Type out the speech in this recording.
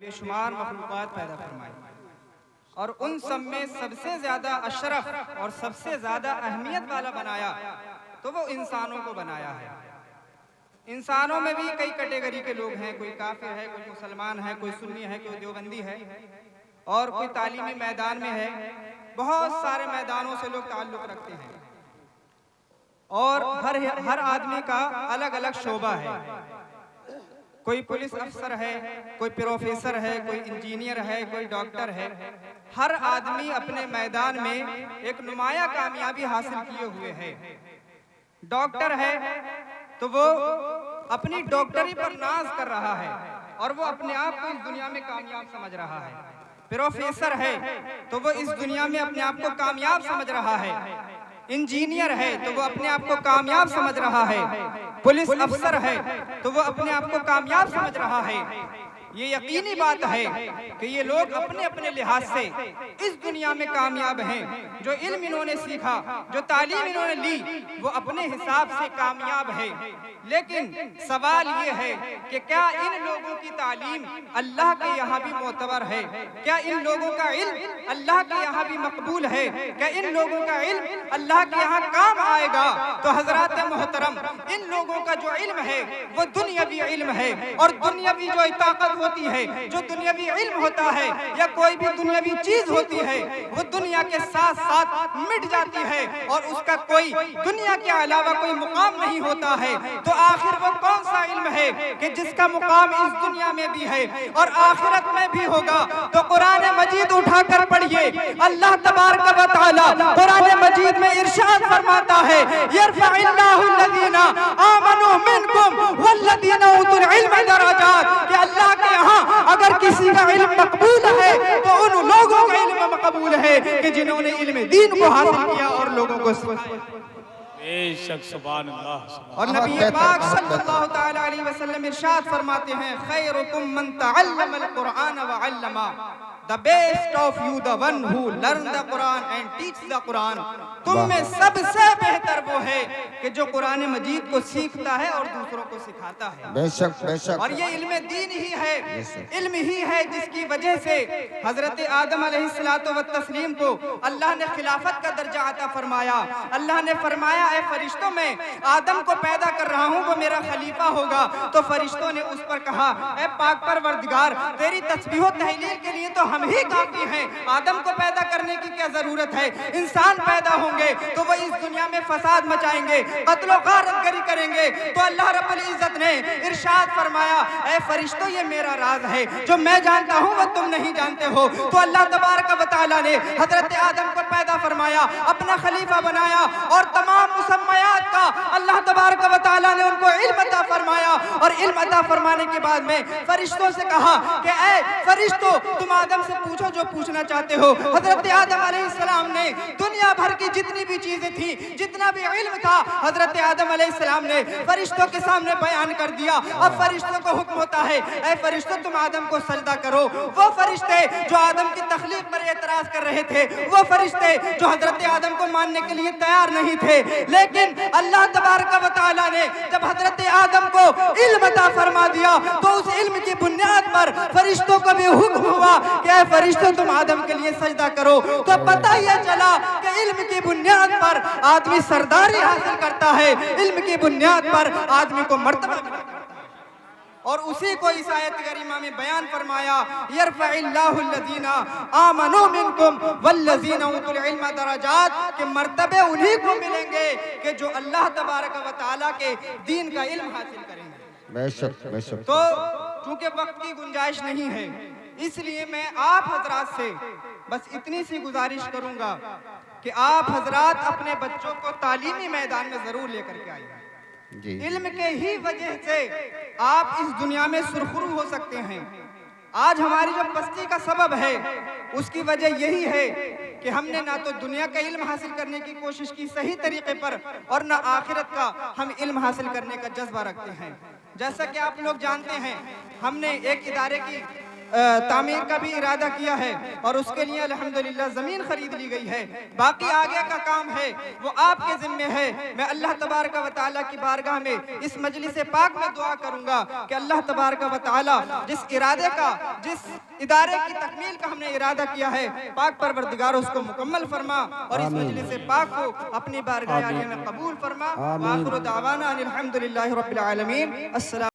بے شمار مخلوقات پیدا فرمائی اور ان سب میں سب سے زیادہ اشرف اور سب سے زیادہ اہمیت والا بنایا تو وہ انسانوں کو بنایا ہے۔ انسانوں میں بھی کئی کیٹیگری کے لوگ ہیں، کوئی کافر ہے، کوئی مسلمان ہے، کوئی سنی ہے، کوئی دیوبندی ہے اور کوئی تعلیمی میدان میں ہے۔ بہت سارے میدانوں سے لوگ تعلق رکھتے ہیں اور ہر آدمی کا الگ الگ شعبہ ہے۔ کوئی پولیس افسر ہے، کوئی پروفیسر ہے، کوئی انجینئر ہے، کوئی ڈاکٹر ہے۔ ہر آدمی اپنے میدان میں ایک نمایاں کامیابی حاصل کیے ہوئے ہے۔ ڈاکٹر ہے تو وہ اپنی ڈاکٹری پر ناز کر رہا ہے اور وہ اپنے آپ کو اس دنیا میں کامیاب سمجھ رہا ہے۔ پروفیسر ہے تو وہ اس دنیا میں اپنے آپ کو کامیاب سمجھ رہا ہے۔ انجینئر ہے تو وہ اپنے آپ کو کامیاب سمجھ رہا ہے۔ پولیس افسر ہے تو وہ اپنے آپ کو کامیاب سمجھ رہا ہے۔ یہ یقینی بات ہے کہ یہ لوگ اپنے اپنے لحاظ سے اس دنیا میں کامیاب ہیں۔ جو علم انہوں نے سیکھا، جو تعلیم انہوں نے لی، وہ اپنے حساب سے کامیاب ہے۔ لیکن سوال یہ ہے کہ کیا ان لوگوں کی تعلیم اللہ کے یہاں بھی معتبر ہے؟ کیا ان لوگوں کا علم اللہ کے یہاں بھی مقبول ہے؟ کیا ان لوگوں کا علم اللہ کے یہاں کام آئے گا؟ تو حضرات محترم، ان لوگوں کا جو علم ہے وہ دنیاوی علم ہے، اور دنیاوی جو طاقت ہوتی ہے، جو دنیاوی علم ہوتا ہے یا کوئی بھی دنیاوی چیز ہوتی ہے، وہ دنیا کے ساتھ ساتھ مٹ جاتی ہے اور اس کا کوئی دنیا کے علاوہ کوئی مقام نہیں ہوتا ہے۔ تو آخر وہ کون سا علم ہے کہ جس کا مقام اس دنیا میں بھی ہے اور آخرت میں بھی ہوگا؟ تو قرآن مجید اٹھا کر پڑھیے، اللہ تبارک و تعالی قرآن مجید میں ارشاد فرماتا ہے، یرفع اللہ الذین آمنوا منکم والذین اوتوا العلم درجات، کہ اللہ کے یہاں اگر کسی کا علم مقبول ہے تو ان لوگوں کا علم مقبول ہے کہ جنہوں نے علم دین کو حاصل کیا اور لوگوں کو بے شک سبحان اللہ۔ اور نبی پاک صلی اللہ تعالی علیہ وسلم ارشاد فرماتے ہیں، خیرکم من تعلم القرآن وعلمہ، the best of you the one who learn the Quran and teach the Quran۔ تم میں سب سے بہتر وہ ہے کہ جو قرآن مجید کو سیکھتا ہے اور دوسروں کو سکھاتا ہے۔ بے شک بے شک۔ اور یہ علم دین ہی ہے، علم ہی ہے جس کی وجہ سے حضرت آدم علیہ السلام کو اللہ نے خلافت کا درجہ عطا فرمایا۔ اللہ نے فرمایا، اے فرشتوں، میں آدم کو پیدا کر رہا ہوں، وہ میرا خلیفہ ہوگا۔ تو فرشتوں نے اس پر کہا، اے پاک پروردگار، تیری تسبیح و تحلیل کے لیے تو ہم ہی کافی ہیں، آدم کو پیدا کرنے کی کیا ضرورت ہے؟ انسان پیدا ہوں گے تو وہ اس دنیا میں فساد مچائیں گے، قتل و غارت گری کریں گے۔ تو اللہ رب العزت نے ارشاد فرمایا، اے فرشتوں، یہ میرا راز ہے، جو میں جانتا ہوں وہ تم نہیں جانتے ہو۔ تو اللہ تبارک و تعالی نے حضرت آدم کو پیدا فرمایا، اپنا خلیفہ بنایا اور تمام مسمیات کا اللہ تبارک و تعالی نے ان کو علم عطا فرمایا۔ اور علم عطا فرمانے کے بعد میں فرشتوں سے کہا کہ اے فرشتوں، تم آدم سے پوچھو جو پوچھنا چاہتے ہو۔ حضرت آدم علیہ السلام نے دنیا بھر کی جتنی بھی چیزیں تھیں، جتنا بھی علم تھا، حضرت آدم علیہ السلام نے فرشتوں کے سامنے بیان کر دیا۔ اب فرشتوں کو حکم ہوتا ہے، اے فرشتوں، تم آدم کو سجدہ کرو۔ وہ فرشتے جو آدم کی تخلیق پر اعتراض کر رہے تھے، وہ فرشتے جو حضرت آدم کو ماننے کے لیے تیار نہیں تھے، لیکن اللہ تبارک و تعالی نے جب حضرت آدم کو علم عطا فرما دیا تو اس علم کی بنیاد پر فرشتوں کو بھی حکم ہوا کہ اے فرشتوں، تم آدم کے لیے سجدہ کرو۔ تو پتہ یہ چلا کہ علم کی بنیاد پر آدمی سرداری حاصل کرتا ہے، علم کی بنیاد پر آدمی کو مرتبہ ملتا ہے۔ اور اسی کو اس آیت کریمہ میں بیان فرمایا، یرفع اللہ الذین آمنوا منکم والذین اوتوا العلم درجات، کہ مرتبے انہی کو ملیں گے کہ جو اللہ تبارک و تعالیٰ کے دین کا علم حاصل کریں گے۔ بے شک بے شک۔ تو چونکہ وقت کی گنجائش نہیں ہے، اس لیے میں آپ حضرات سے بس اتنی سی گزارش کروں گا کہ آپ حضرات اپنے بچوں کو تعلیمی میدان میں ضرور لے کر کے آئیے۔ علم کے ہی وجہ سے آپ اس دنیا میں سرخرو ہو سکتے ہیں۔ آج ہماری جو پستی کا سبب ہے اس کی وجہ یہی ہے کہ ہم نے نہ تو دنیا کا علم حاصل کرنے کی کوشش کی صحیح طریقے پر، اور نہ آخرت کا ہم علم حاصل کرنے کا جذبہ رکھتے ہیں۔ جیسا کہ آپ لوگ جانتے ہیں، ہم نے ایک ادارے کی تعمیر کا بھی ارادہ کیا ہے اور اس کے لیے الحمدللہ زمین خرید لی گئی ہے. باقی آگے کا کام ہے وہ آپ کے ذمہ ہے. میں اللہ تبارک و تعالیٰ کی بارگاہ میں اس مجلس پاک میں دعا کروں گا کہ اللہ تبارک و تعالیٰ جس ارادے کا، جس ادارے کی تکمیل کا ہم نے ارادہ کیا ہے، پاک پروردگار اس کو مکمل فرما اور اس مجلس پاک کو اپنی بارگاہ عالیہ میں قبول فرما. وآخر دعوانا ان الحمدللہ رب العالمین. السلام